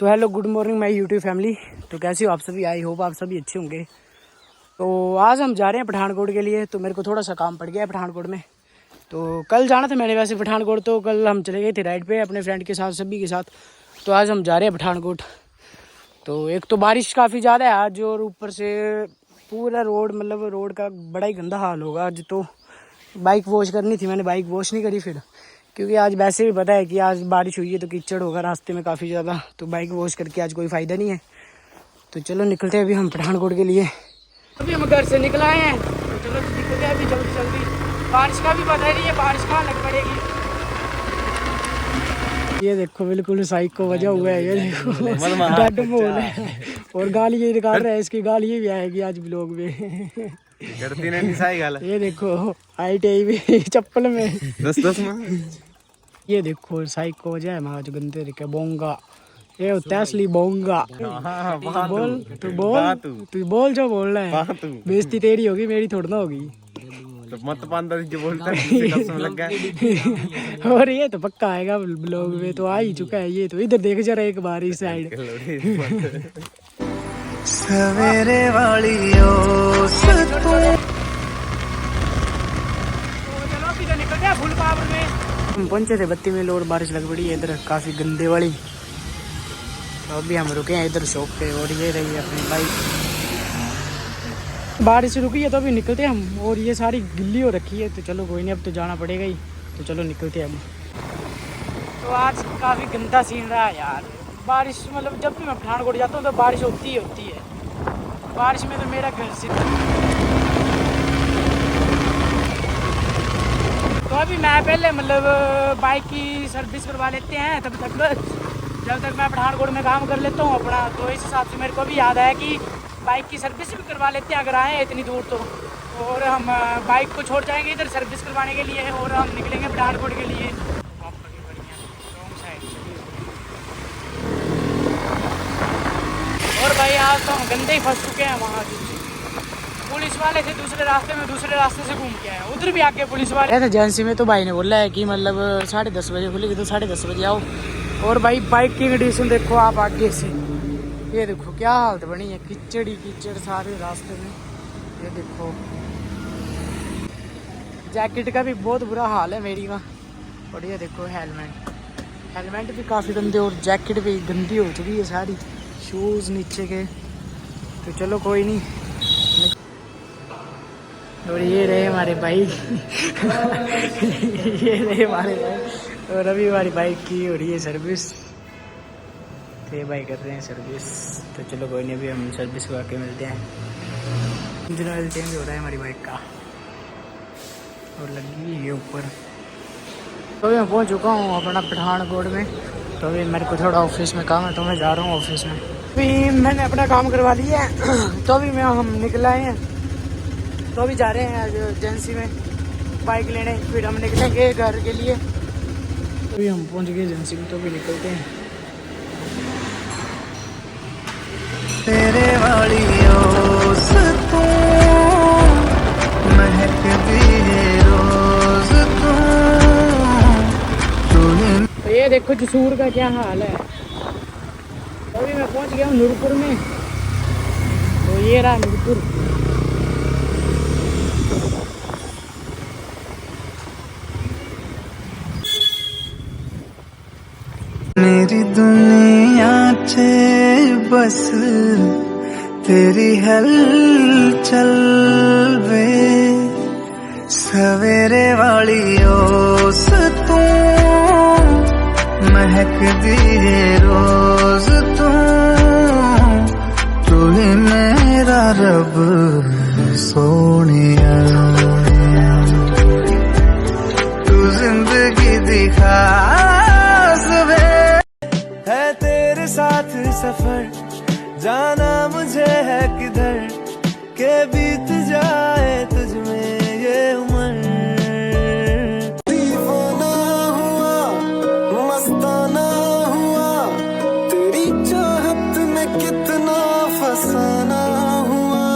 तो hello good morning my YouTube family. तो कैसे हो आप सभी? आई होप आप सभी अच्छे होंगे। तो आज हम जा रहे हैं पठानकोट के लिए। तो मेरे को थोड़ा सा काम पड़ गया है पठानकोट में। तो कल जाना था मैंने वैसे पठानकोट, तो कल हम चले गए थे राइड पे अपने फ्रेंड के साथ, सभी के साथ। तो आज हम जा रहे हैं पठानकोट। तो एक तो बारिश काफ़ी ज़्यादा है आज, और ऊपर से पूरा रोड, मतलब रोड का बड़ा ही गंदा हाल होगा आज। तो बाइक वॉश करनी थी, मैंने बाइक वॉश नहीं करी फिर, क्योंकि आज वैसे भी पता है कि आज बारिश हुई है तो कीचड़ होगा रास्ते में काफ़ी ज़्यादा। तो बाइक वॉश करके आज कोई फ़ायदा नहीं है। तो चलो निकलते हैं अभी हम पठानकोट के लिए। अभी हम घर से निकल आए हैं, तो चलो निकलते हैं अभी जल्दी जल्दी। बारिश का भी पता ही नहीं है बारिश कहाँ लग पड़ेगी। ये देखो बिल्कुल साइको वजह हुआ है, ये देखो डड मोल है, और गाली ये निकाल रहा है, इसकी गाली भी आएगी आज ब्लॉग में। करती नहीं सही गाल। ये देखो ITI भी चप्पल में 10 में। ये देखो साइको वजह है महाराज गंदे रिके बोंगा। ये होता है असली बोंगा। बोल तू बोल जो बोल रहा है, बेइज्जती तेरी होगी मेरी थोड़ी ना होगी। तो मत पांदा जो बोलता है कसम लग गया। और ये तो पक्का आएगा ब्लॉग में, तो आ ही चुका है। ये तो इधर देख जरा एक बार इस साइड। सवेरे वाली फुल पावर में हम पहुंचे थे 32 मील, और बारिश लग पड़ी है इधर काफी गंदे वाली। तो अभी हम रुके हैं इधर शॉप पे, और ये रही अपनी बाइक। बारिश रुकी है तो अभी निकलते हैं हम, और ये सारी गिल्ली हो रखी है। तो चलो कोई नहीं, अब तो जाना पड़ेगा ही। तो चलो निकलते हैं हम। तो आज काफ़ी गंदा सीन रहा है यार। बारिश मतलब जब भी मैं पठानकोट जाता हूँ तो बारिश होती है। बारिश में तो मेरा घर से तो अभी मैं पहले मतलब बाइक की सर्विस करवा लेते हैं, तब तक जब तक मैं पठानकोट में काम कर लेता हूँ अपना। तो इस हिसाब से मेरे को भी याद आया कि बाइक की सर्विस भी करवा लेते हैं अगर आए हैं इतनी दूर तो। और हम बाइक को छोड़ जाएंगे इधर सर्विस करवाने के लिए, और हम निकलेंगे पठानकोट के लिए। और भाई आज तो हम गंदे ही फंस चुके हैं वहाँ। पुलिस वाले थे दूसरे रास्ते से घूम के आए, उधर भी आके पुलिस वाले थे एजेंसी में। तो भाई ने बोला है कि मतलब 10:30 बजे खुलेगी, तो 10:30 बजे आओ। और भाई बाइक की कंडीशन देखो आप आगे से, ये देखो क्या हालत बनी है, कीचड़ ही कीचड़ सारे रास्ते में। ये देखो जैकेट का भी बहुत बुरा हाल है मेरी का। और ये देखो हेलमेट भी काफ़ी गंदे, और जैकेट भी गंदी हो चुकी है सारी, शूज़ नीचे के। तो चलो कोई नहीं। और ये रहे हमारे बाइक ये रहे हमारे बाइक, और अभी हमारी बाइक की हो रही है सर्विस। तो ये बाइक कर रहे हैं सर्विस। तो चलो कोई नहीं, अभी हम सर्विस करवा के मिलते हैं। इंजन ऑयल चेंज हो रहा है हमारी बाइक का, और लगी हुई है ऊपर। तो अभी मैं पहुंच चुका हूँ अपना पठानकोट में। तो अभी मेरे को थोड़ा ऑफिस में काम है, तो मैं जा रहा हूँ ऑफिस में। अभी मैंने अपना काम करवा लिया है। तो अभी हम निकल आए हैं, तो अभी जा रहे हैं एजेंसी में बाइक लेने, फिर हम निकलेंगे घर के लिए। अभी हम पहुंच गए एजेंसी में, तो अभी निकलते हैं। तेरे वाली ओस तू महक दिए रोज तू। तो ये देखो जसूर का क्या हाल है। तो अभी मैं पहुंच गया हूँ नूरपुर में। तो ये रहा नूरपुर। मेरी दुनिया चे बस तेरी हलचल वे, सवेरे वाली ओस तू महक दिए रोज तू ही मेरा रब सोनिया। तू जिंदगी दिखा है तेरे साथ सफर, जाना मुझे है किधर के बीत जाए तुझ में ये उम्र। दीवाना हुआ मस्ताना हुआ, तेरी चाहत में कितना फसाना हुआ।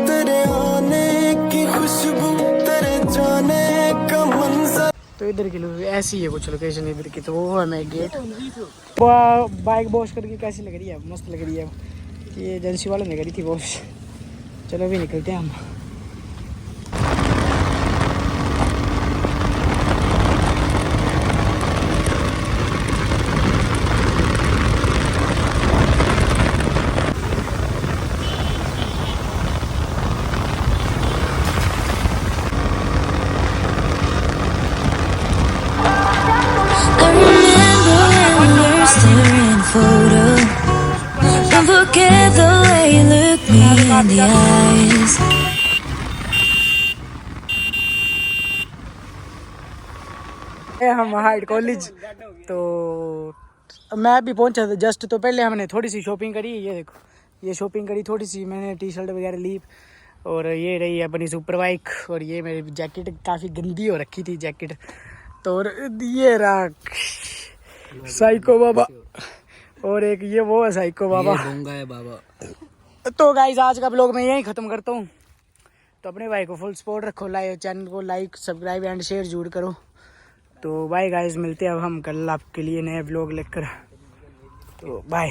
तेरे आने की खुशबू, तेरे जाने का मंजर। तो इधर की ऐसी है कुछ लोकेशन इधर की। तो वो है मेन गेट। बाइक वॉश करके कैसी लग रही है? मस्त लग रही है। ये एजेंसी वालों ने करी थी वॉश। चलो अभी निकलते हैं हम। Don't forget the way you look me in the eyes. हम हाइट कॉलेज। तो मैं भी पहुंचा था जस्ट। तो पहले हमने थोड़ी सी शॉपिंग करी। ये देखो, ये शॉपिंग करी थोड़ी सी मैंने, टी शर्ट वगैरह ली। और ये रही अपनी सुपर बाइक। और ये मेरी जैकेट काफ़ी गंदी हो रखी थी जैकेट। तो और ये रहा साइको बाबा। और एक ये वो है साइको बाबा। है बाबा। तो गाइस आज का ब्लॉग मैं यहीं ख़त्म करता हूँ। तो अपने भाई को फुल सपोर्ट रखो, चैनल को लाइक सब्सक्राइब एंड शेयर जरूर करो। तो बाय गाइस, मिलते हैं अब हम कल आपके लिए नए ब्लॉग लेकर। तो बाय।